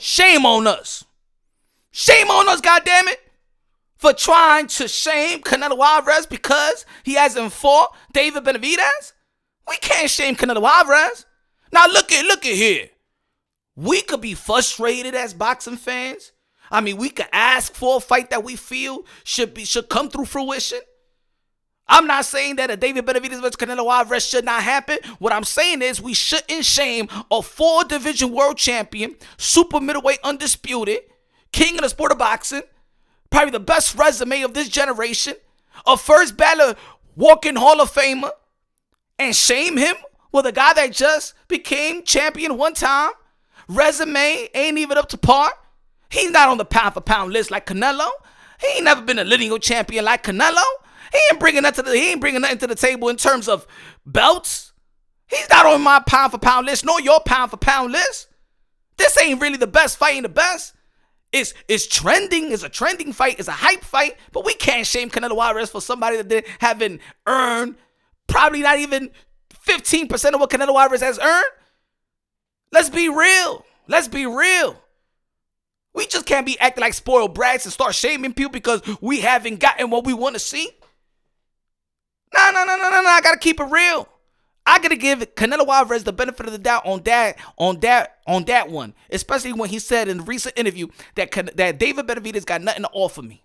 Shame on us. Shame on us, goddammit, for trying to shame Canelo Alvarez because he hasn't fought David Benavidez. We can't shame Canelo Alvarez. Now look at here. We could be frustrated as boxing fans. I mean, we could ask for a fight that we feel should come through fruition. I'm not saying that a David Benavidez versus Canelo Alvarez should not happen. What I'm saying is we shouldn't shame a 4-division world champion, super middleweight undisputed, king of the sport of boxing, probably the best resume of this generation, a first ballot walking Hall of Famer, and shame him with a guy that just became champion one time. Resume ain't even up to par. He's not on the pound for pound list like Canelo. He ain't never been a lineal champion like Canelo. He ain't bringing nothing to the table in terms of belts. He's not on my pound for pound list, nor your pound for pound list. This ain't really the best fight in the best. It's trending. It's a trending fight. It's a hype fight. But we can't shame Canelo Alvarez for somebody that haven't earned probably not even 15% of what Canelo Alvarez has earned. Let's be real. Let's be real. We just can't be acting like spoiled brats and start shaming people because we haven't gotten what we want to see. No. I got to keep it real. I got to give Canelo Alvarez the benefit of the doubt on that one. Especially when he said in a recent interview that David Benavidez got nothing to offer me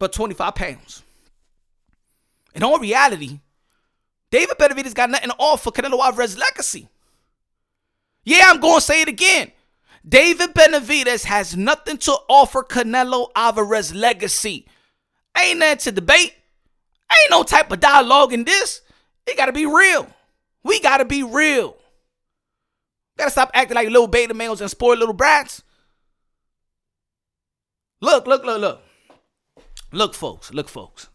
but 25 pounds. In all reality, David Benavidez got nothing to offer Canelo Alvarez's legacy. Yeah, I'm going to say it again. David Benavidez has nothing to offer Canelo Alvarez's legacy. Ain't nothing to debate. Ain't no type of dialogue in this. It got to be real. We got to be real. Got to stop acting like little beta males and spoiled little brats. Look. Look, folks.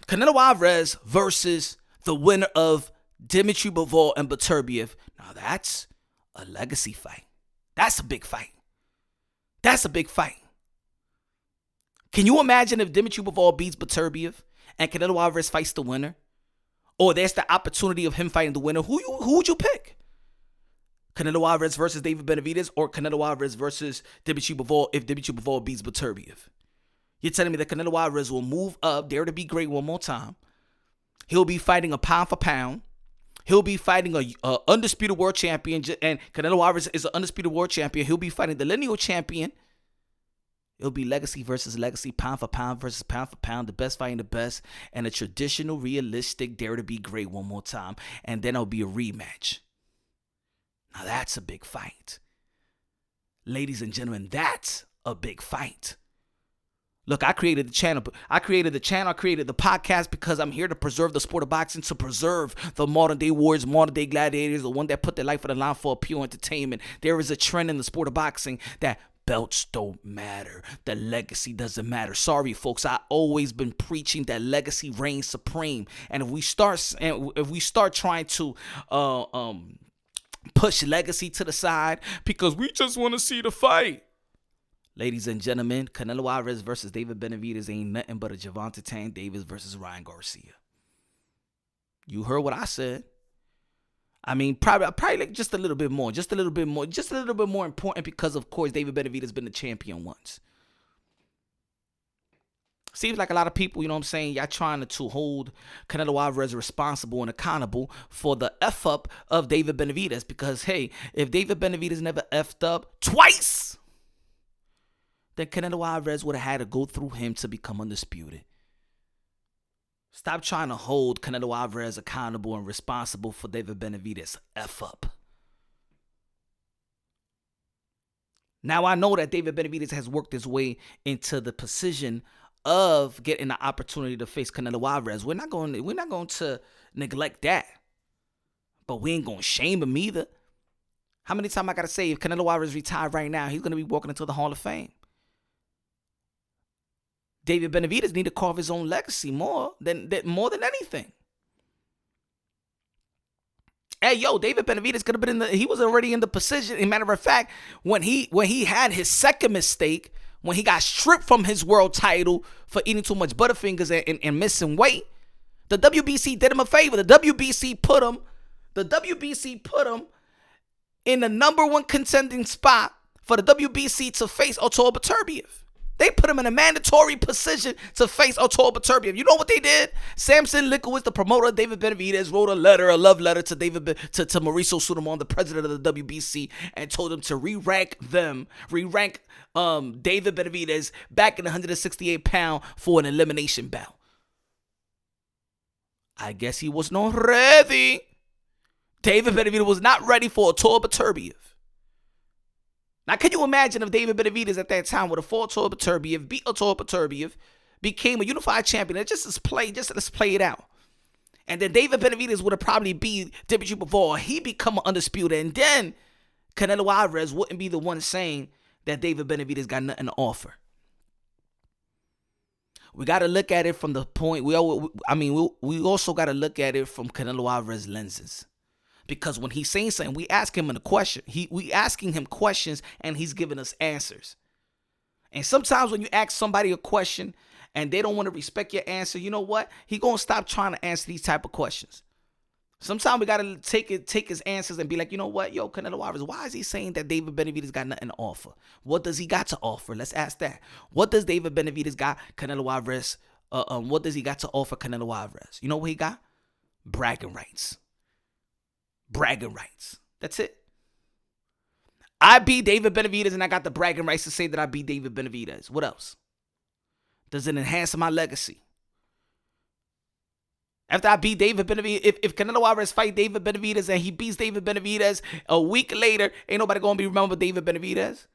Canelo Alvarez versus the winner of Dimitri Bivol and Beterbiev. Now that's a legacy fight. That's a big fight. Can you imagine if Dimitri Bivol beats Beterbiev and Canelo Alvarez fights the winner? Or there's the opportunity of him fighting the winner. Who would you pick? Canelo Alvarez versus David Benavidez or Canelo Alvarez versus Dimitri Bivol if Dimitri Bivol beats Beterbiev? You're telling me that Canelo Alvarez will move up, dare to be great one more time. He'll be fighting a pound for pound. He'll be fighting a undisputed world champion, and Canelo Alvarez is an undisputed world champion. He'll be fighting the lineal champion. It'll be legacy versus legacy, pound for pound versus pound for pound, the best fighting the best, and a traditional, realistic dare to be great one more time. And then it'll be a rematch. Now that's a big fight. Ladies and gentlemen, that's a big fight. Look, I created the channel. I created the podcast because I'm here to preserve the sport of boxing, to preserve the modern day warriors, modern day gladiators, the one that put their life on the line for pure entertainment. There is a trend in the sport of boxing that belts don't matter. The legacy doesn't matter. Sorry, folks. I always been preaching that legacy reigns supreme. And if we start trying to push legacy to the side because we just want to see the fight. Ladies and gentlemen, Canelo Alvarez versus David Benavidez ain't nothing but a Gervonta Tank Davis versus Ryan Garcia. You heard what I said. I mean, probably like just a little bit more important because, of course, David Benavidez has been the champion once. Seems like a lot of people, you know what I'm saying, y'all trying to hold Canelo Alvarez responsible and accountable for the F-up of David Benavidez because, hey, if David Benavidez never F'd up twice, then Canelo Alvarez would have had to go through him to become undisputed. Stop trying to hold Canelo Alvarez accountable and responsible for David Benavidez' F-up. Now, I know that David Benavidez has worked his way into the position of getting the opportunity to face Canelo Alvarez. We're not going to neglect that. But we ain't going to shame him either. How many times I got to say, if Canelo Alvarez retired right now, he's going to be walking into the Hall of Fame. David Benavidez need to carve his own legacy more than anything. Hey, yo, David Benavidez could have been he was already in the position. As a matter of fact, when he had his second mistake, when he got stripped from his world title for eating too much Butterfingers and missing weight, the WBC did him a favor. The WBC put him in the number one contending spot for the WBC to face Artur Beterbiev. They put him in a mandatory position to face Artur Beterbiev. You know what they did? Samson Lickowitz, the promoter of David Benavidez, wrote a love letter to Mauricio Sudamon, the president of the WBC, and told him to re-rank David Benavidez back in the 168-pound for an elimination bout. I guess he was not ready. David Benavidez was not ready for Artur Beterbiev. Now, can you imagine if David Benavidez at that time would have fought Artur Beterbiev, beat Artur Beterbiev, became a unified champion, and let's play it out. And then David Benavidez would have probably beat Dimitri Bivol. He become an undisputed, and then Canelo Alvarez wouldn't be the one saying that David Benavidez got nothing to offer. We got to look at it from the point. We also got to look at it from Canelo Alvarez lenses. Because when he's saying something, we ask him a question. We asking him questions, and he's giving us answers. And sometimes when you ask somebody a question and they don't want to respect your answer, you know what? He gonna stop trying to answer these type of questions. Sometimes we gotta take his answers and be like, you know what, yo, Canelo Alvarez, why is he saying that David Benavidez got nothing to offer? What does he got to offer? Let's ask that. What does David Benavidez got? Canelo Alvarez. What does he got to offer Canelo Alvarez? You know what he got? Bragging rights. Bragging rights. That's it. I beat David Benavidez and I got the bragging rights to say that I beat David Benavidez. What else? Does it enhance my legacy? After I beat David Benavidez, if Canelo Alvarez fight David Benavidez and he beats David Benavidez a week later, ain't nobody going to be remember David Benavidez.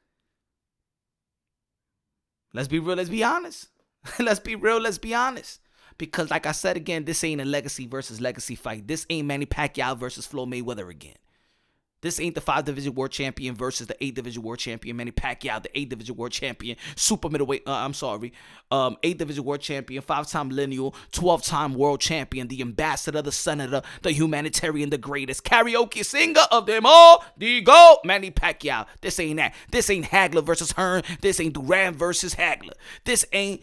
Let's be real. Let's be honest. Let's be real. Let's be honest. Because like I said again, this ain't a legacy versus legacy fight. This ain't Manny Pacquiao versus Floyd Mayweather again. This ain't the 5-division world champion versus the 8-division world champion Manny Pacquiao, the 8-division world champion, super middleweight, 8-division world champion, 5-time millennial, 12-time world champion, the ambassador, the senator, the humanitarian, the greatest karaoke singer of them all, the GOAT, Manny Pacquiao. This ain't that. This ain't Hagler versus Hearn. This ain't Duran versus Hagler. This ain't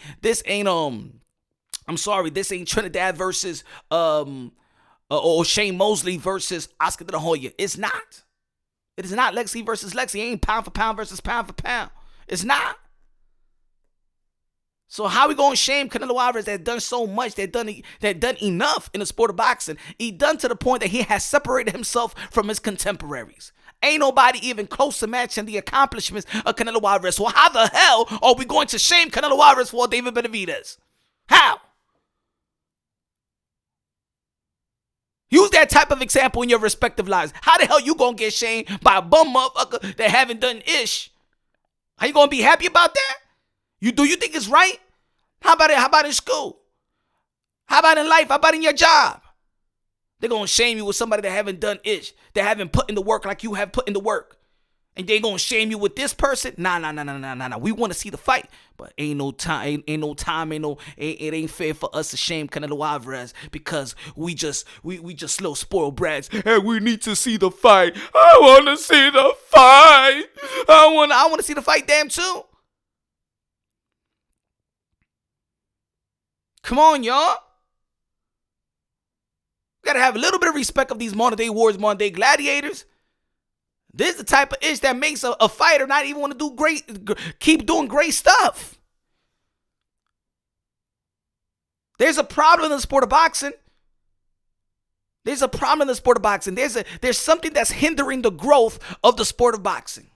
Trinidad versus or Shane Mosley versus Oscar De La Hoya. It's not. It is not legacy versus legacy. It ain't pound for pound versus pound for pound. It's not. So how we gonna shame Canelo Alvarez that done so much, that done enough in the sport of boxing? He done to the point that he has separated himself from his contemporaries. Ain't nobody even close to matching the accomplishments of Canelo Alvarez. So how the hell are we going to shame Canelo Alvarez for David Benavidez? How? Use that type of example in your respective lives. How the hell you gonna get shamed by a bum motherfucker that haven't done ish? Are you gonna be happy about that? Do you think it's right? How about it? How about in school? How about in life? How about in your job? They're gonna shame you with somebody that haven't done ish, that haven't put in the work like you have put in the work. And they gonna shame you with this person? Nah. We want to see the fight, but ain't no time. It ain't fair for us to shame Canelo Alvarez because we just little spoiled brats. Hey, we need to see the fight. I want to see the fight. I want to see the fight. Damn too. Come on, y'all. We gotta have a little bit of respect of these modern day warriors, modern day gladiators. This is the type of ish that makes a fighter not even want to keep doing great stuff. There's a problem in the sport of boxing. There's something that's hindering the growth of the sport of boxing.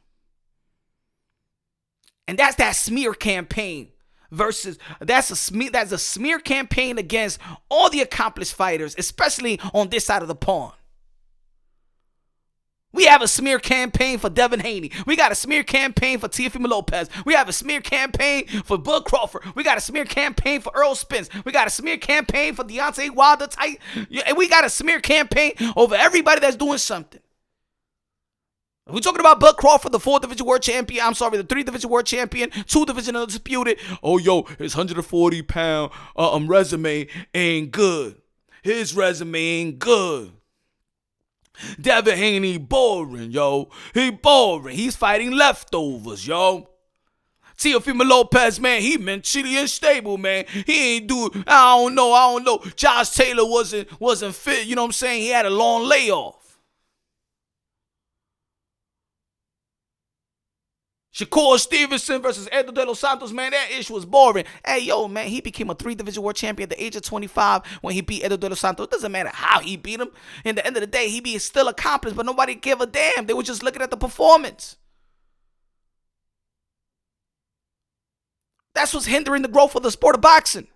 And that's that smear campaign that's a smear campaign against all the accomplished fighters, especially on this side of the pond. We have a smear campaign for Devin Haney. We got a smear campaign for Teofimo Lopez. We have a smear campaign for Bud Crawford. We got a smear campaign for Earl Spence. We got a smear campaign for Deontay Wilder. We got a smear campaign over everybody that's doing something. We're talking about Bud Crawford, the 4th-division world champion. I'm sorry, the 3rd-division world champion, 2-division undisputed. Oh, yo, his 140-pound resume ain't good. His resume ain't good. Devin Haney boring, yo. He boring. He's fighting leftovers, yo. Teofimo Lopez, man, he mentally unstable, man. He ain't do. I don't know. Josh Taylor wasn't fit. You know what I'm saying? He had a long layoff. Shakur Stevenson versus Edgar De Los Santos, man, that issue was boring. Hey, yo, man, he became a 3-division world champion at the age of 25 when he beat Edgar De Los Santos. It doesn't matter how he beat him. In the end of the day, he be still accomplished, but nobody gave a damn. They were just looking at the performance. That's what's hindering the growth of the sport of boxing.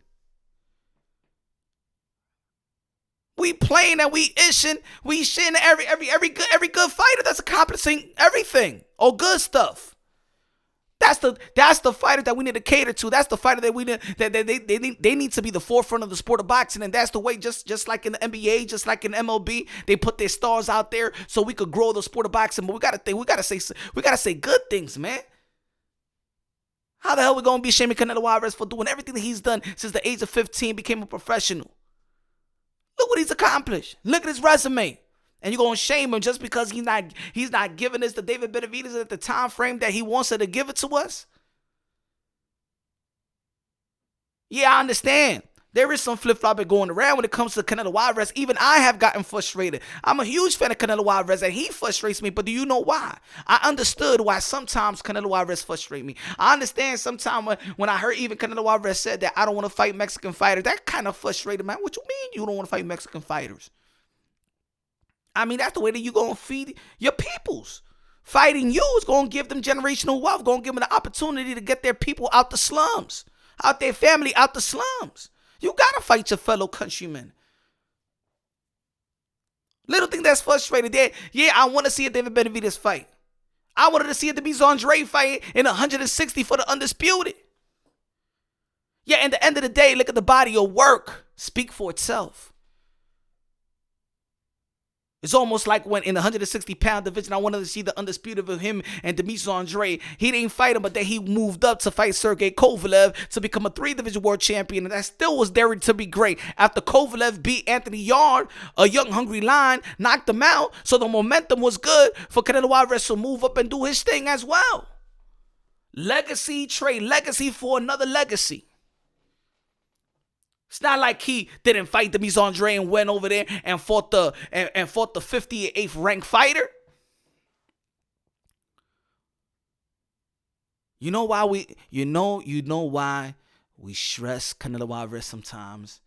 We playing and we ishing, we shitting every good fighter that's accomplishing everything or good stuff. That's the fighter that we need to cater to. That's the fighter that we need, that they need to be the forefront of the sport of boxing, and that's the way. Just like in the NBA, just like in MLB, they put their stars out there so we could grow the sport of boxing. But we gotta say good things, man. How the hell we gonna be shaming Canelo Alvarez for doing everything that he's done since the age of 15, became a professional? Look what he's accomplished. Look at his resume. And you're going to shame him just because he's not giving us the David Benavidez at the time frame that he wants her to give it to us? Yeah, I understand. There is some flip-flopping going around when it comes to Canelo Alvarez. Even I have gotten frustrated. I'm a huge fan of Canelo Alvarez, and he frustrates me. But do you know why? I understood why sometimes Canelo Alvarez frustrates me. I understand sometimes when I heard even Canelo Alvarez said that I don't want to fight Mexican fighters. That kind of frustrated me. What you mean you don't want to fight Mexican fighters? I mean, that's the way that you're going to feed your peoples. Fighting you is going to give them generational wealth, going to give them the opportunity to get their people out the slums, out their family, out the slums. You got to fight your fellow countrymen. Little thing that's frustrated there. Yeah, I want to see a David Benavidez fight. I wanted to see a Demise Andre fight in 160 for the Undisputed. Yeah, at the end of the day, look at the body of work. Speak for itself. It's almost like when in the 160-pound division, I wanted to see the Undisputed of him and Demise Andre. He didn't fight him, but then he moved up to fight Sergey Kovalev to become a 3-division world champion. And that still was there to be great. After Kovalev beat Anthony Yarde, a young, hungry lion, knocked him out. So the momentum was good for Canelo Alvarez to move up and do his thing as well. Legacy, trade legacy for another legacy. It's not like he didn't fight Demise Andre and went over there and fought the 58th ranked fighter. You know why we stress Canelo Alvarez sometimes.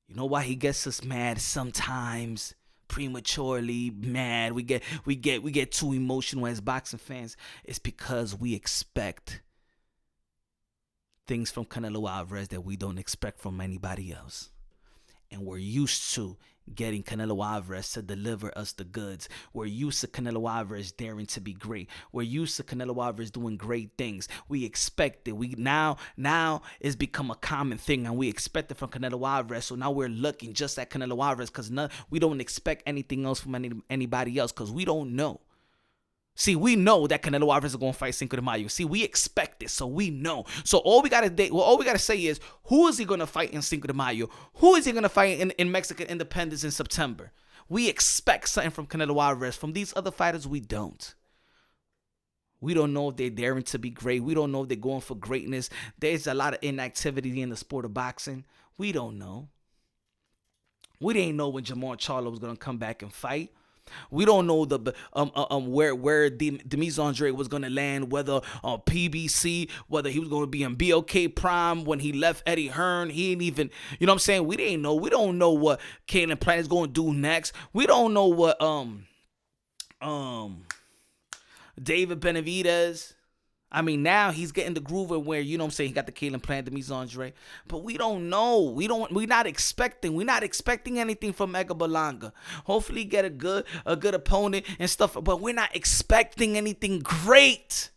You know why he gets us mad sometimes, prematurely mad. We get too emotional as boxing fans. It's because we expect things from Canelo Alvarez that we don't expect from anybody else. And we're used to getting Canelo Alvarez to deliver us the goods. We're used to Canelo Alvarez daring to be great. We're used to Canelo Alvarez doing great things. We expect it. We now it's become a common thing, and we expect it from Canelo Alvarez. So now we're looking just at Canelo Alvarez because we don't expect anything else from anybody else because we don't know. See, we know that Canelo Alvarez is going to fight Cinco de Mayo. See, we expect it, so we know. So all we gotta say is, who is he going to fight in Cinco de Mayo? Who is he going to fight in Mexican independence in September? We expect something from Canelo Alvarez. From these other fighters, we don't. We don't know if they're daring to be great. We don't know if they're going for greatness. There's a lot of inactivity in the sport of boxing. We don't know. We didn't know when Jamar Charlo was going to come back and fight. We don't know where Demise Andre was gonna land, whether on PBC, whether he was gonna be in BOK Prime when he left Eddie Hearn. He ain't even, you know what I'm saying? We didn't know. We don't know what Caden Plant is gonna do next. We don't know what David Benavidez. I mean, now he's getting the groove of where, you know what I'm saying, he got the Kalen Plant, Demise Andre. But we don't know. We're not expecting anything from Edgar Berlanga. Hopefully get a good opponent and stuff, but we're not expecting anything great.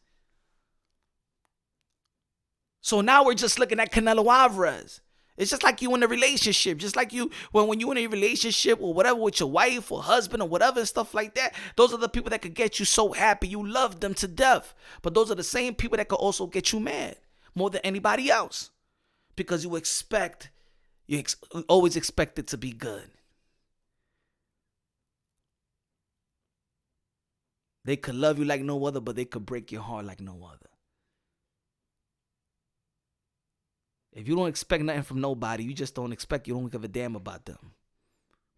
So now we're just looking at Canelo Alvarez. It's just like you in a relationship. Just like you, when you're in a relationship or whatever with your wife or husband or whatever and stuff like that, those are the people that could get you so happy. You love them to death. But those are the same people that could also get you mad more than anybody else. Because you always expect it to be good. They could love you like no other, but they could break your heart like no other. If you don't expect nothing from nobody, you don't give a damn about them.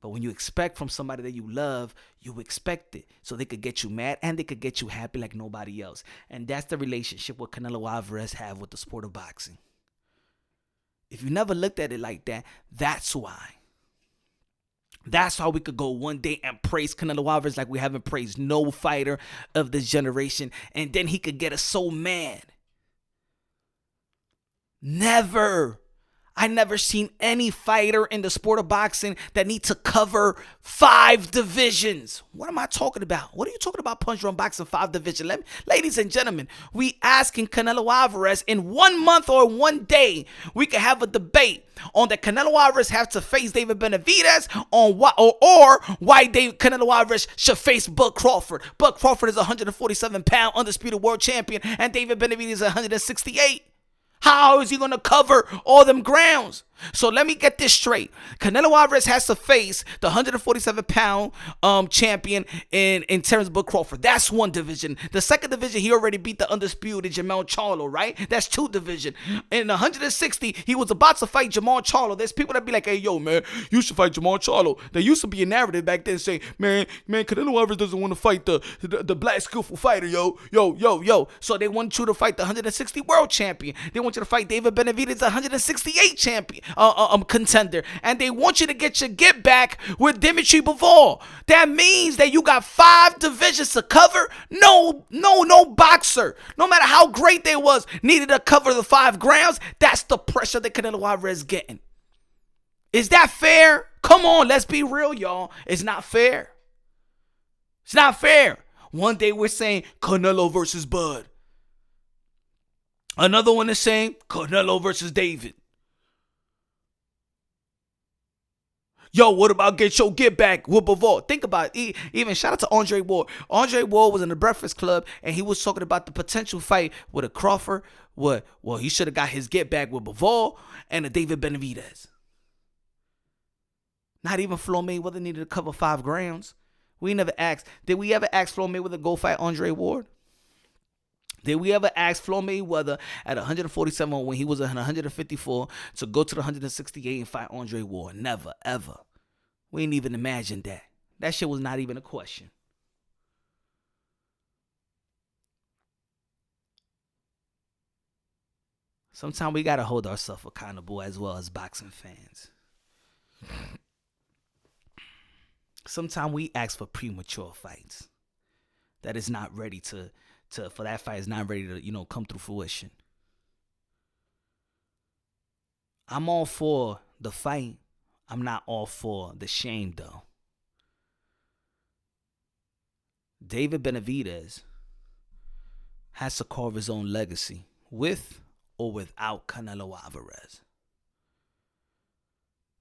But when you expect from somebody that you love, you expect it. So they could get you mad and they could get you happy like nobody else. And that's the relationship what Canelo Alvarez have with the sport of boxing. If you never looked at it like that, that's why. That's how we could go one day and praise Canelo Alvarez like we haven't praised no fighter of this generation. And then he could get us so mad. Never. I never seen any fighter in the sport of boxing that need to cover 5 divisions. What am I talking about? What are you talking about, Punch Drunk Boxing 5 division? Ladies and gentlemen, we asking Canelo Alvarez in 1 month or 1 day, we can have a debate on that Canelo Alvarez have to face David Benavidez on why or why Canelo Alvarez should face Bud Crawford. Bud Crawford is a 147-pound undisputed world champion and David Benavidez is 168. How is he going to cover all them grounds? So let me get this straight. Canelo Alvarez has to face the 147-pound champion in terms of Bud Crawford. That's one division. The second division, he already beat the undisputed Jamal Charlo, right? That's 2 division. In 160, he was about to fight Jamal Charlo. There's people that be like, hey, yo, man, you should fight Jamal Charlo. There used to be a narrative back then saying, man, Canelo Alvarez doesn't want to fight the black skillful fighter, yo. So they want you to fight the 160 world champion. They want you to fight David Benavidez, the 168 champion. Contender, and they want you to get your get back with Dimitri Bivol. That means that you got 5 divisions to cover. No boxer, no matter how great they was, needed to cover the 5 grounds. That's the pressure that Canelo Alvarez is getting. Is that fair? Come on, let's be real, y'all. It's not fair. It's not fair. One day we're saying Canelo versus Bud. Another one is saying Canelo versus David. Yo, what about get back with Bivol? Think about it. Even shout out to Andre Ward. Andre Ward was in the Breakfast Club and he was talking about the potential fight with a Crawford. Well, he should have got his get back with Bivol and a David Benavidez. Not even Floyd Mayweather needed to cover 5 grounds. We never asked. Did we ever ask Floyd Mayweather to go fight Andre Ward? Did we ever ask Floyd Mayweather at 147 when he was at 154 to go to the 168 and fight Andre Ward? Never, ever. We didn't even imagine that. That shit was not even a question. Sometimes we got to hold ourselves accountable as well as boxing fans. Sometimes we ask for premature fights that is not ready for that fight is not ready to, come through fruition. I'm all for the fight. I'm not all for the shame, though. David Benavidez has to carve his own legacy with or without Canelo Alvarez.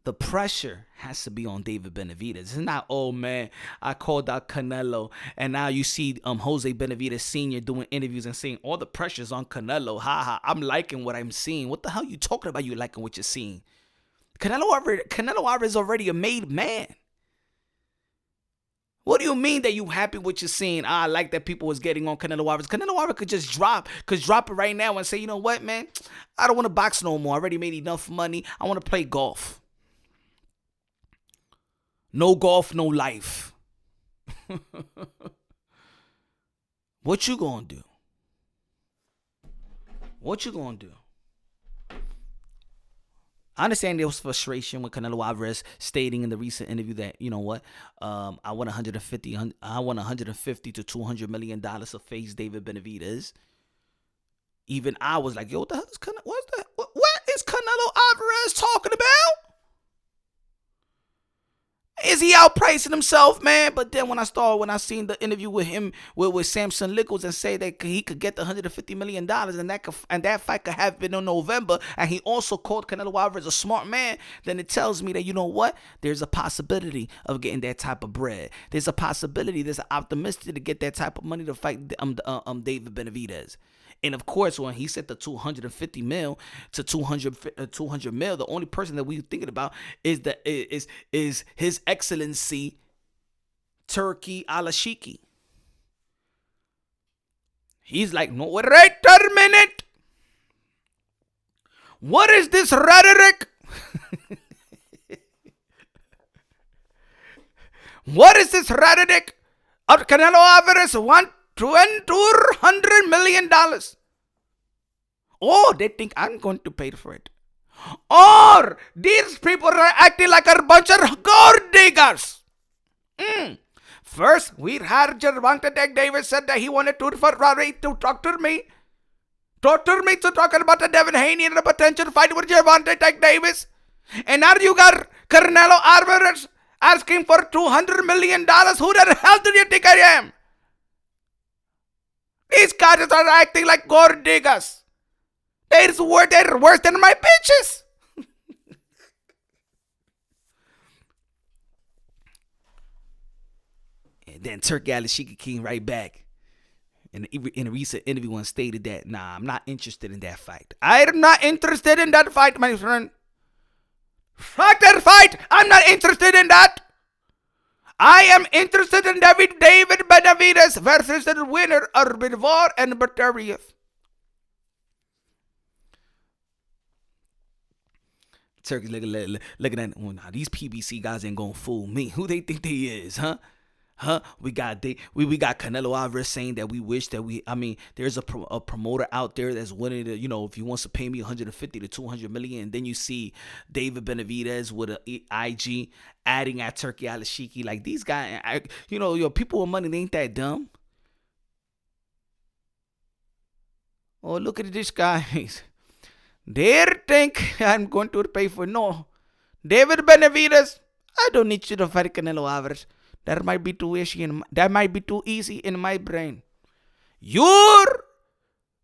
The pressure has to be on David Benavidez. It's not, oh man, I called out Canelo, and now you see Jose Benavidez Sr. doing interviews and saying all the pressure's on Canelo. I'm liking what I'm seeing. What the hell you talking about? You liking what you're seeing? Canelo Alvarez is already a made man. What do you mean that you happy with what you're seeing? I like that people was getting on Canelo Alvarez. Canelo Alvarez could drop it right now and say, you know what, man? I don't want to box no more. I already made enough money. I want to play golf. No golf, no life. What you gonna do? What you gonna do? I understand there was frustration with Canelo Alvarez stating in the recent interview that, you know what, I want 150 to $200 million to face David Benavidez. Even I was like, yo, what the hell is what is Canelo Alvarez talking about? Is he outpricing himself, man? But then when I seen the interview with him with Samson Lickles and say that he could get the $150 million and that fight could have been in November, and he also called Canelo Alvarez a smart man, then it tells me that, you know what? There's a possibility of getting that type of bread. There's a possibility, there's an optimistic to get that type of money to fight David Benavidez. And of course, when he said the 250 mil to 200 mil, the only person that we thinking about is His Excellency Turki Al-Ashiki. He's like, no, wait a minute. What is this rhetoric? What is this rhetoric of Canelo Alvarez want $200 million? Oh, they think I'm going to pay for it. Or these people are acting like a bunch of gold diggers. First, we had Gervonta Davis said that he wanted to talk to me. To talk about the Devin Haney and the potential fight with Gervonta Davis. And now you got Canelo Alvarez asking for $200 million. Who the hell do you think I am? These guys are acting like gold diggers. They're worse than my bitches. And then Turkey Alashiki came right back. In a recent interview, one stated that, nah, I'm not interested in that fight. I'm not interested in that fight, my friend. Fuck that fight. I'm not interested in that. I am interested in David Benavidez versus the winner of Bivol and Benavidez. Turkey's looking at, oh, nah, these PBC guys ain't gonna fool me. Who they think they is, huh? We got Canelo Alvarez saying that we wish that there's a promoter out there that's willing to, if he wants to pay me 150 to 200 million, and then you see David Benavidez with an IG adding at Turkey Alashiki. Like, these guys, people with money, they ain't that dumb. Oh, look at this guy. They think I'm going to pay for no. David Benavidez, I don't need you to fight Canelo Alvarez. That might be too easy in my brain. You're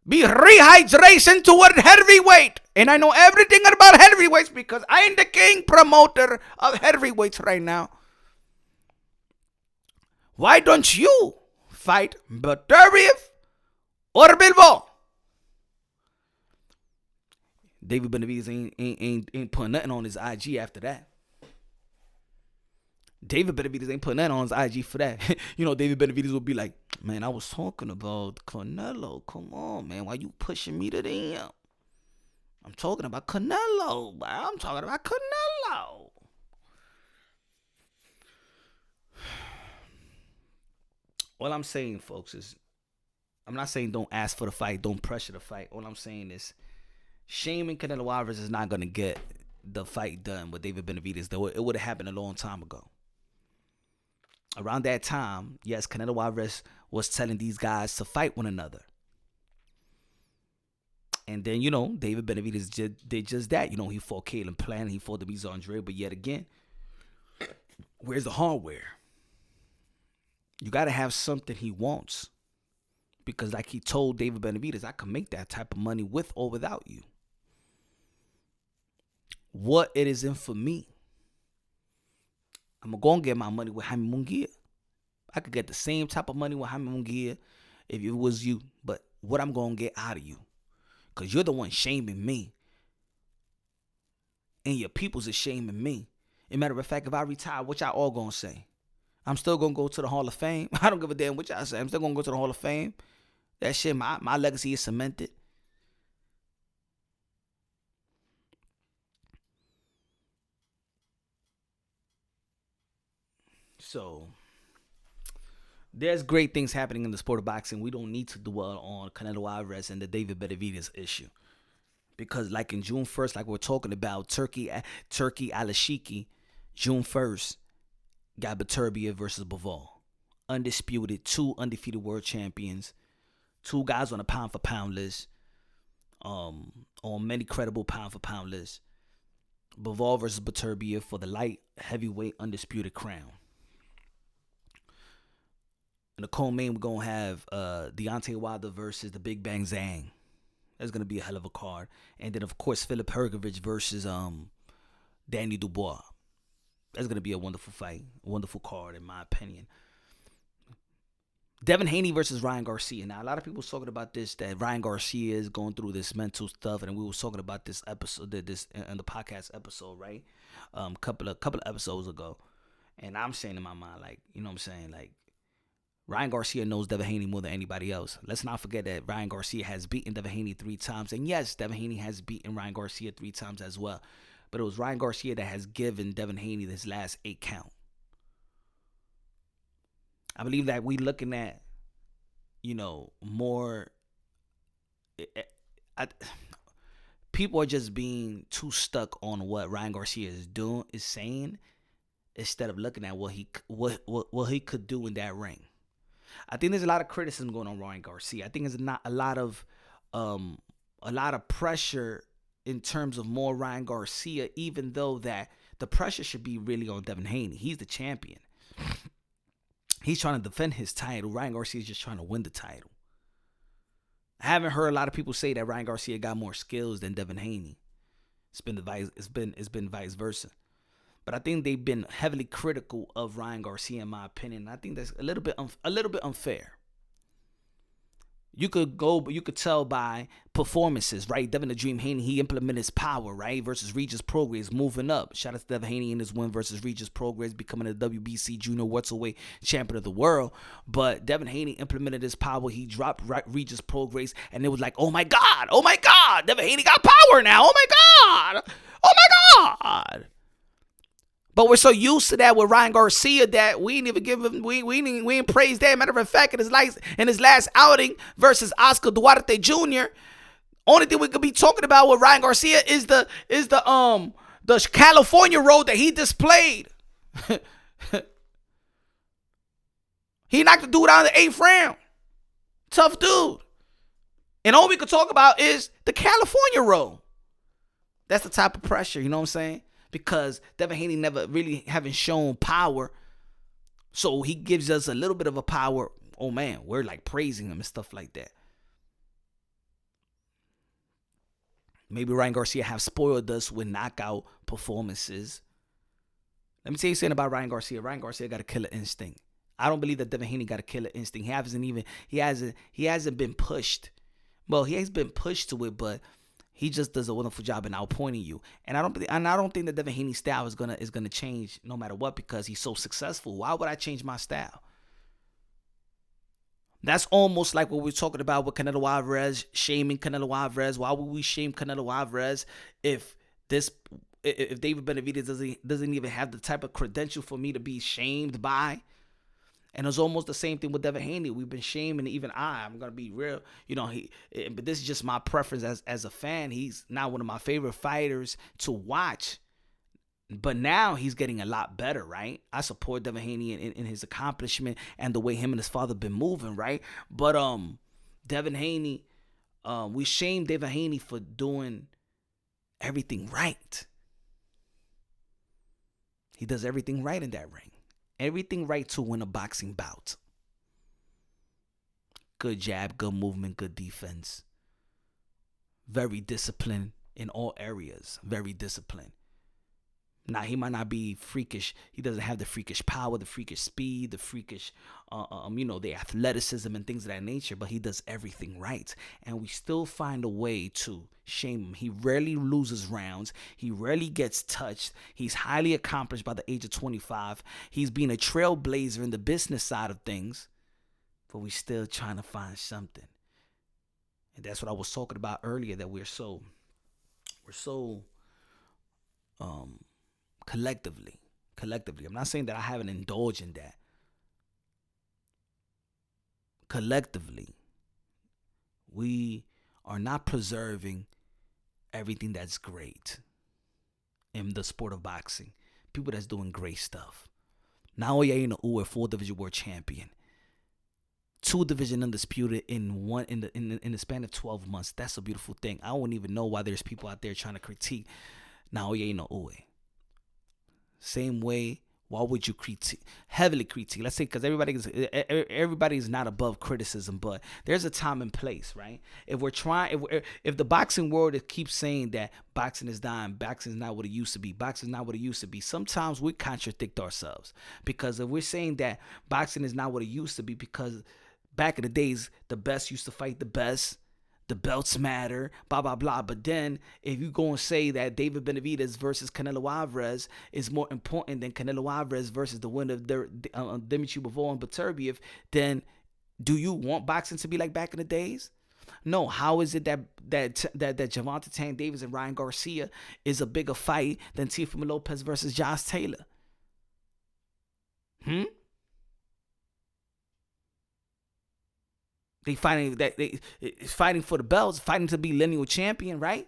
be rehydration toward heavyweight. And I know everything about heavyweights because I am the king promoter of heavyweights right now. Why don't you fight Benavidez or Bivol? David Benavidez ain't putting nothing on his IG after that. David Benavidez ain't putting that on his IG for that. David Benavidez will be like, man, I was talking about Canelo. Come on, man. Why you pushing me to the end? I'm talking about Canelo, bro. I'm talking about Canelo. All I'm saying, folks, is I'm not saying don't ask for the fight, don't pressure the fight. All I'm saying is shaming Canelo Alvarez is not going to get the fight done with David Benavidez. Though it would have happened a long time ago. Around that time, yes, Canelo Alvarez was telling these guys to fight one another. And then, David Benavidez did just that. He fought Caleb Plant, he fought Demetrius Andre, but yet again, where's the hardware? You got to have something he wants. Because like he told David Benavidez, I can make that type of money with or without you. What it is in for me, I'm going to get my money with Jaime Munguia. I could get the same type of money with Jaime Munguia if it was you. But what I'm going to get out of you. Because you're the one shaming me. And your peoples is shaming me. As a matter of fact, if I retire, what y'all all going to say? I'm still going to go to the Hall of Fame. I don't give a damn what y'all say. I'm still going to go to the Hall of Fame. That shit, my legacy is cemented. So, there's great things happening in the sport of boxing. We don't need to dwell on Canelo Alvarez and the David Benavidez issue. Because like in June 1st, like we're talking about, Turkey Alashiki, June 1st, got Beterbiev versus Bivol. Undisputed, 2 undefeated world champions. 2 guys on a pound-for-pound list. On many credible pound-for-pound lists. Bivol versus Beterbiev for the light heavyweight undisputed crown. In the co-main, we're going to have Deontay Wilder versus the Big Bang Zhang. That's going to be a hell of a card. And then, of course, Filip Hrgović versus Danny Dubois. That's going to be a wonderful fight. A wonderful card, in my opinion. Devin Haney versus Ryan Garcia. Now, a lot of people talking about this, that Ryan Garcia is going through this mental stuff, and we were talking about this episode, this in the podcast episode, right? Couple of episodes ago. And I'm saying in my mind, like, you know what I'm saying? Like, Ryan Garcia knows Devin Haney more than anybody else. Let's not forget that Ryan Garcia has beaten Devin Haney 3 times. And yes, Devin Haney has beaten Ryan Garcia 3 times as well. But it was Ryan Garcia that has given Devin Haney this last 8 count. I believe that we looking at, more. I, People are just being too stuck on what Ryan Garcia is saying, instead of looking at what he could do in that ring. I think there's a lot of criticism going on Ryan Garcia. I think there's not a lot of pressure in terms of more Ryan Garcia, even though that the pressure should be really on Devin Haney. He's the champion. He's trying to defend his title. Ryan Garcia is just trying to win the title. I haven't heard a lot of people say that Ryan Garcia got more skills than Devin Haney. It's been vice versa. But I think they've been heavily critical of Ryan Garcia, in my opinion. I think that's a little bit unfair. You could tell by performances, right? Devin the Dream Haney, he implemented his power, right? Versus Regis Prograis, moving up. Shout out to Devin Haney in his win versus Regis Prograis, becoming the WBC Junior Welterweight Champion of the World. But Devin Haney implemented his power. He dropped Regis Prograis, and it was like, oh my God, Devin Haney got power now. Oh my God. But we're so used to that with Ryan Garcia that we ain't even give him, we ain't praise that. Matter of fact, in his last outing versus Oscar Duarte Jr., only thing we could be talking about with Ryan Garcia is the California road that he displayed. He knocked the dude out in the 8th round. Tough dude. And all we could talk about is the California road. That's the type of pressure, you know what I'm saying? Because Devin Haney never really haven't shown power. So he gives us a little bit of a power. Oh man, we're like praising him and stuff like that. Maybe Ryan Garcia have spoiled us with knockout performances. Let me tell you something about Ryan Garcia. Ryan Garcia got a killer instinct. I don't believe that Devin Haney got a killer instinct. He hasn't been pushed. Well, he has been pushed to it, but he just does a wonderful job in outpointing you. And I don't think that Devin Haney's style is gonna change no matter what, because he's so successful. Why would I change my style? That's almost like what we're talking about with Canelo Alvarez, shaming Canelo Alvarez. Why would we shame Canelo Alvarez if David Benavidez doesn't even have the type of credential for me to be shamed by? And it's almost the same thing with Devin Haney. We've been shaming, even I'm going to be real. But this is just my preference as a fan. He's not one of my favorite fighters to watch. But now he's getting a lot better, right? I support Devin Haney in his accomplishment and the way him and his father been moving, right? But Devin Haney, we shame Devin Haney for doing everything right. He does everything right in that ring. Everything right to win a boxing bout. Good jab, good movement, good defense. Very disciplined in all areas. Very disciplined. Now, he might not be freakish. He doesn't have the freakish power, the freakish speed, the freakish, the athleticism and things of that nature, but he does everything right. And we still find a way to shame him. He rarely loses rounds. He rarely gets touched. He's highly accomplished by the age of 25. He's been a trailblazer in the business side of things, but we're still trying to find something. And that's what I was talking about earlier, that we're so collectively, I'm not saying that I haven't indulged in that. Collectively, we are not preserving everything that's great in the sport of boxing. People that's doing great stuff. Naoya Inoue, 4 division world champion. 2 division undisputed in the span of 12 months. That's a beautiful thing. I don't even know why there's people out there trying to critique Naoya Inoue. Same way, why would you heavily critique? Let's say, because everybody is not above criticism, but there's a time and place, right? If the boxing world keeps saying that boxing is dying, boxing is not what it used to be, sometimes we contradict ourselves. Because if we're saying that boxing is not what it used to be, because back in the days, the best used to fight the best, the belts matter, blah, blah, blah. But then if you go and say that David Benavidez versus Canelo Alvarez is more important than Canelo Alvarez versus the winner of Dimitri Bivol and Beterbiev, then do you want boxing to be like back in the days? No. How is it that Gervonta Tank Davis and Ryan Garcia is a bigger fight than Teofimo Lopez versus Josh Taylor? Fighting for the belts, fighting to be lineal champion, right?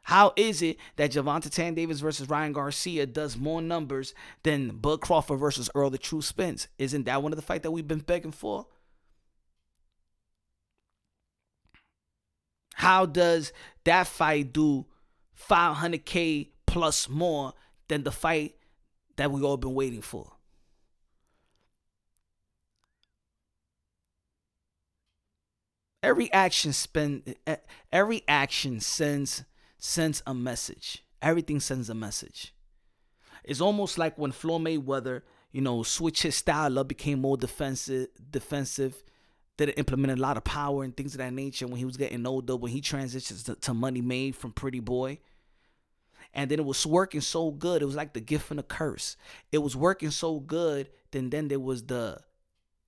How is it that Gervonta Tank Davis versus Ryan Garcia does more numbers than Bud Crawford versus Earl the True Spence? Isn't that one of the fights that we've been begging for? How does that fight do 500K plus more than the fight that we all been waiting for? Every action sends a message. Everything sends a message. It's almost like when Floyd Mayweather, switched his style up, became more defensive, didn't implement a lot of power and things of that nature when he was getting older, when he transitioned to Money Made from Pretty Boy. And then it was working so good. It was like the gift and the curse. It was working so good. Then there was the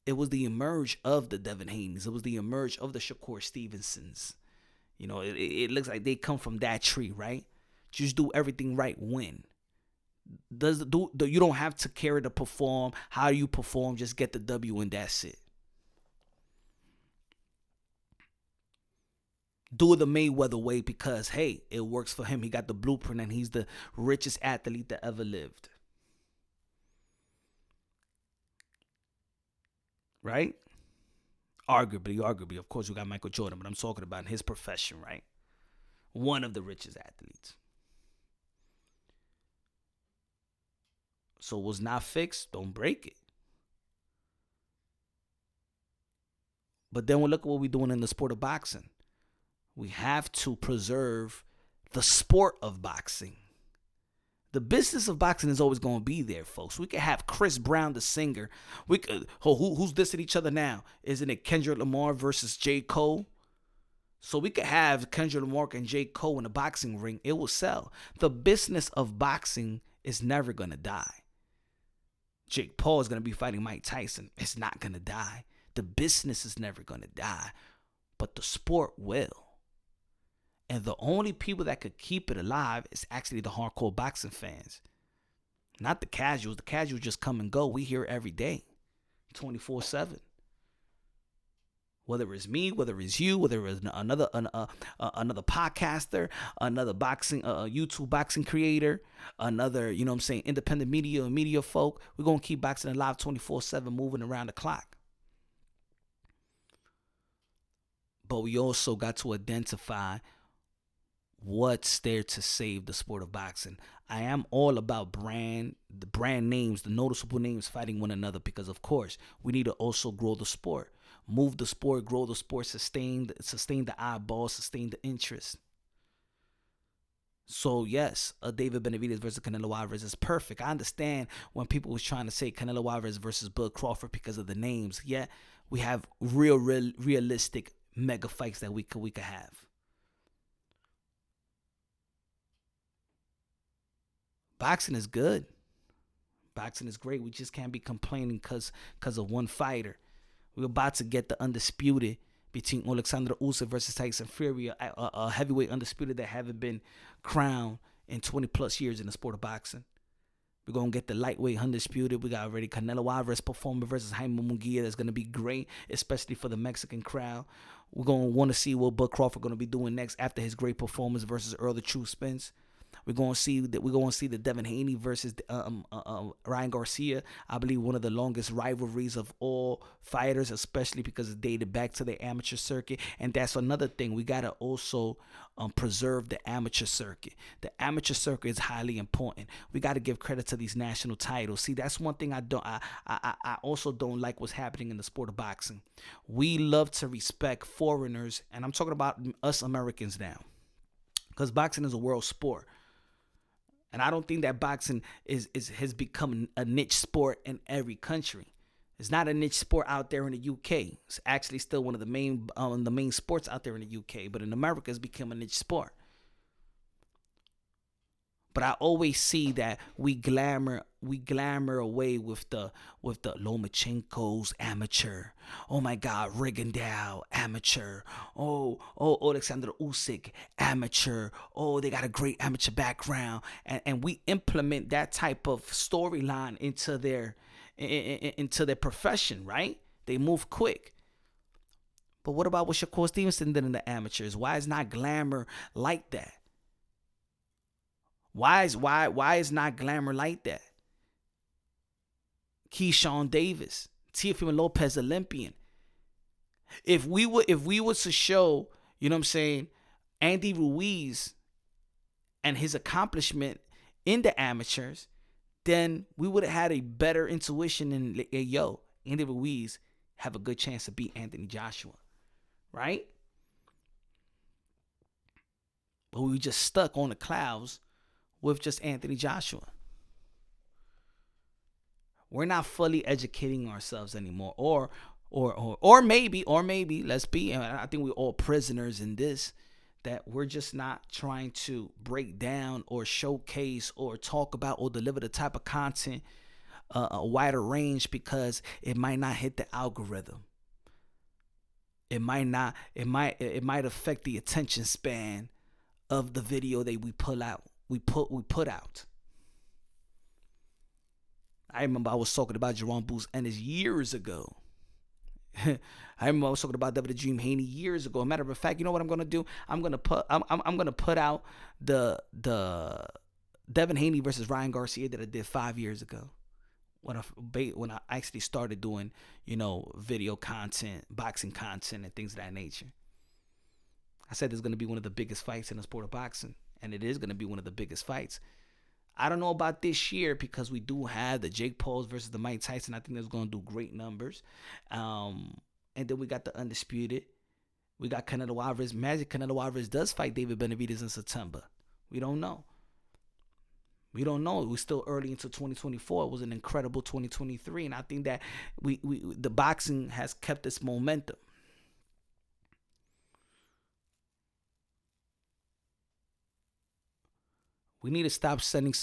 emerge of the Devin Haney's. It was the emerge of the Shakur Stevensons. It looks like they come from that tree, right? Just do everything right, win. You don't have to care to perform. How you perform, just get the W and that's it. Do it the Mayweather way because, hey, it works for him. He got the blueprint and he's the richest athlete that ever lived. Right? Arguably, of course, we got Michael Jordan, but I'm talking about in his profession, right? One of the richest athletes. So what's not fixed, don't break it. But then we look at what we're doing in the sport of boxing. We have to preserve the sport of boxing. The business of boxing is always going to be there, folks. We could have Chris Brown, the singer. We could, who's dissing each other now? Isn't it Kendrick Lamar versus J. Cole? So we could have Kendrick Lamar and J. Cole in a boxing ring. It will sell. The business of boxing is never going to die. Jake Paul is going to be fighting Mike Tyson. It's not going to die. The business is never going to die. But the sport will. And the only people that could keep it alive is actually the hardcore boxing fans. Not the casuals. The casuals just come and go. We hear it every day, 24/7. Whether it's me, whether it's you, whether it's another podcaster, another boxing, YouTube boxing creator, another, independent media folk, we're going to keep boxing alive 24/7, moving around the clock. But we also got to identify what's there to save the sport of boxing. I am all about the brand names, the noticeable names fighting one another because, of course, we need to also grow the sport. Move the sport, grow the sport, sustain the eyeballs, sustain the interest. So, yes, a David Benavidez versus Canelo Alvarez is perfect. I understand when people was trying to say Canelo Alvarez versus Bud Crawford because of the names. Yeah, we have realistic mega fights that we could have. Boxing is good. Boxing is great. We just can't be complaining because of one fighter. We're about to get the Undisputed between Alexander Usyk versus Tyson Fury, a heavyweight Undisputed that haven't been crowned in 20 plus years in the sport of boxing. We're going to get the lightweight Undisputed. We got already Canelo Alvarez performing versus Jaime Munguia. That's going to be great, especially for the Mexican crowd. We're going to want to see what Bud Crawford going to be doing next after his great performance versus Earl the True Spence. We're going to see the Devin Haney versus Ryan Garcia. I believe one of the longest rivalries of all fighters, especially because it dated back to the amateur circuit. And that's another thing. We got to also preserve the amateur circuit. The amateur circuit is highly important. We got to give credit to these national titles. See, that's one thing I also don't like what's happening in the sport of boxing. We love to respect foreigners, and I'm talking about us Americans now, because boxing is a world sport. And I don't think that boxing has become a niche sport in every country. It's not a niche sport out there in the UK. It's actually still one of the main sports out there in the UK. But in America, it's become a niche sport. But I always see that we glamour away with the Lomachenko's amateur. Oh my God, Rigondeaux, amateur. Oh, Alexander Usyk, amateur. Oh, they got a great amateur background, and we implement that type of storyline into their profession, right? They move quick. But what about what Shakur Stevenson did in the amateurs? Why is not glamour like that? Why is not glamour like that? Keyshawn Davis, Teofimo Lopez, Olympian. If we were to show, you know what I'm saying, Andy Ruiz and his accomplishment in the amateurs, then we would have had a better intuition in, Andy Ruiz have a good chance to beat Anthony Joshua, right? But we were just stuck on the clouds with just Anthony Joshua. We're not fully educating ourselves anymore, or maybe, let's be, and I think we're all prisoners in this, that we're just not trying to break down or showcase or talk about or deliver the type of content a wider range because it might not hit the algorithm. It might affect the attention span of the video that we put out. I remember I was talking about Jerome Booth's Ennis years ago. I remember I was talking about Devin the Dream Haney years ago. As a matter of fact, you know what I'm gonna do? I'm gonna put out the Devin Haney versus Ryan Garcia that I did 5 years ago when I actually started doing, video content, boxing content, and things of that nature. I said there's gonna be one of the biggest fights in the sport of boxing, and it is gonna be one of the biggest fights. I don't know about this year because we do have the Jake Pauls versus the Mike Tyson. I think that's going to do great numbers. And then we got the Undisputed. We got Canelo Alvarez. Magic Canelo Alvarez does fight David Benavidez in September. We don't know. We're still early into 2024. It was an incredible 2023. And I think that the boxing has kept its momentum. We need to stop sending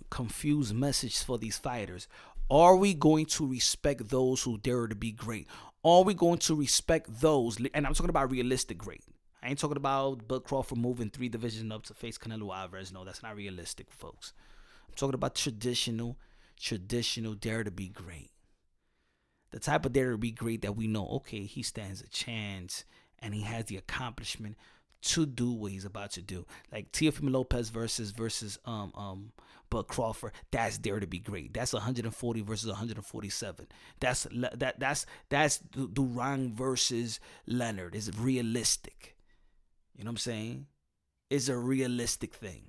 confused messages for these fighters. Are we going to respect those who dare to be great? Are we going to respect those? And I'm talking about realistic great. I ain't talking about Bud Crawford moving 3 divisions up to face Canelo Alvarez. No, that's not realistic, folks. I'm talking about traditional dare to be great. The type of dare to be great that we know, okay, he stands a chance and he has the accomplishment to do what he's about to do. Like Teofimo Lopez versus Bud Crawford, that's dare to be great. That's 140 versus 147. That's Durang versus Leonard. Is realistic. You know what I'm saying? It's a realistic thing.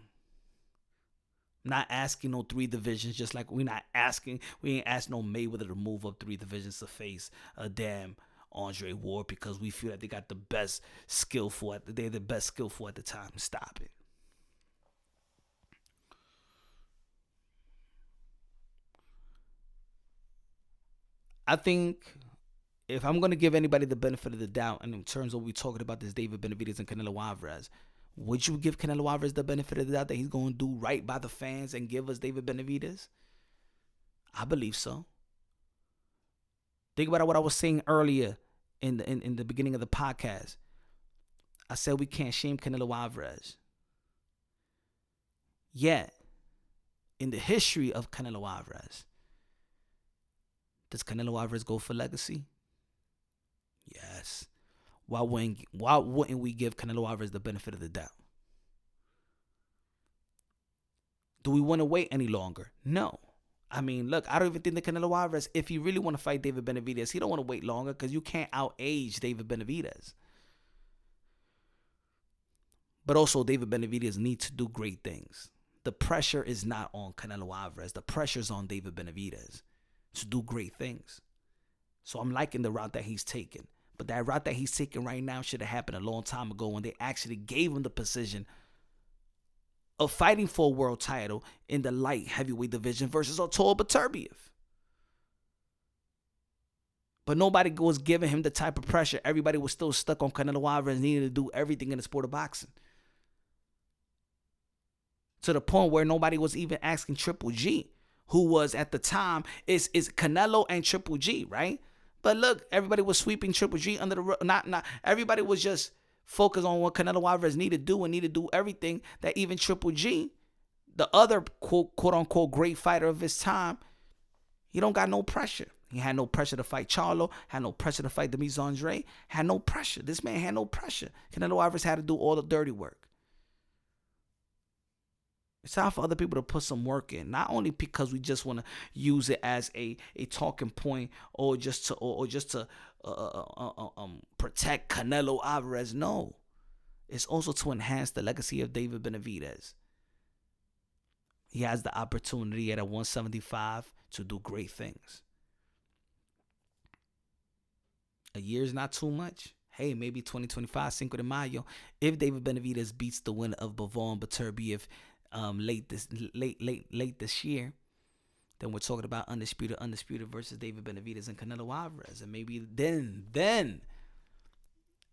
Not asking no 3 divisions, just like we ain't asked no Mayweather to move up 3 divisions to face a damn Andre Ward because we feel that they got the best skillful at the time. Stop it. I think if I'm going to give anybody the benefit of the doubt, and in terms of what we're talking about this David Benavidez and Canelo Alvarez, would you give Canelo Alvarez the benefit of the doubt that he's going to do right by the fans and give us David Benavidez? I believe so. Think about what I was saying earlier in the beginning of the podcast. I said we can't shame Canelo Alvarez. Yet, in the history of Canelo Alvarez, does Canelo Alvarez go for legacy? Yes. Why wouldn't we give Canelo Alvarez the benefit of the doubt? Do we want to wait any longer? No. I mean, look, I don't even think that Canelo Alvarez, if he really want to fight David Benavidez, he don't want to wait longer because you can't outage David Benavidez. But also, David Benavidez needs to do great things. The pressure is not on Canelo Alvarez. The pressure is on David Benavidez to do great things. So I'm liking the route that he's taking. But that route that he's taking right now should have happened a long time ago when they actually gave him the position of fighting for a world title in the light heavyweight division versus Artur Beterbiev. But nobody was giving him the type of pressure. Everybody was still stuck on Canelo Alvarez needing to do everything in the sport of boxing. To the point where nobody was even asking Triple G, who was at the time, is Canelo and Triple G, right? But look, everybody was sweeping Triple G under the not everybody was just focused on what Canelo Alvarez needed to do everything that even Triple G, the other quote unquote great fighter of his time, he don't got no pressure. He had no pressure to fight Charlo, had no pressure to fight Demetrius Andre, had no pressure. This man had no pressure. Canelo Alvarez had to do all the dirty work. It's time for other people to put some work in, not only because we just want to use it as a talking point or just to protect Canelo Alvarez. No, it's also to enhance the legacy of David Benavidez. He has the opportunity at a 175 to do great things. A year is not too much. Hey, maybe 2025, Cinco de Mayo. If David Benavidez beats the winner of Bivol and Beterbiev late this year, then we're talking about undisputed versus David Benavidez and Canelo Alvarez, and maybe then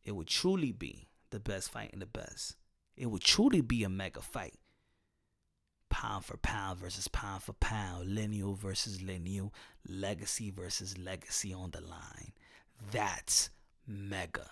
it would truly be the best fight in the best. It would truly be a mega fight. Pound for pound versus pound for pound, lineal versus lineal, legacy versus legacy on the line. That's mega.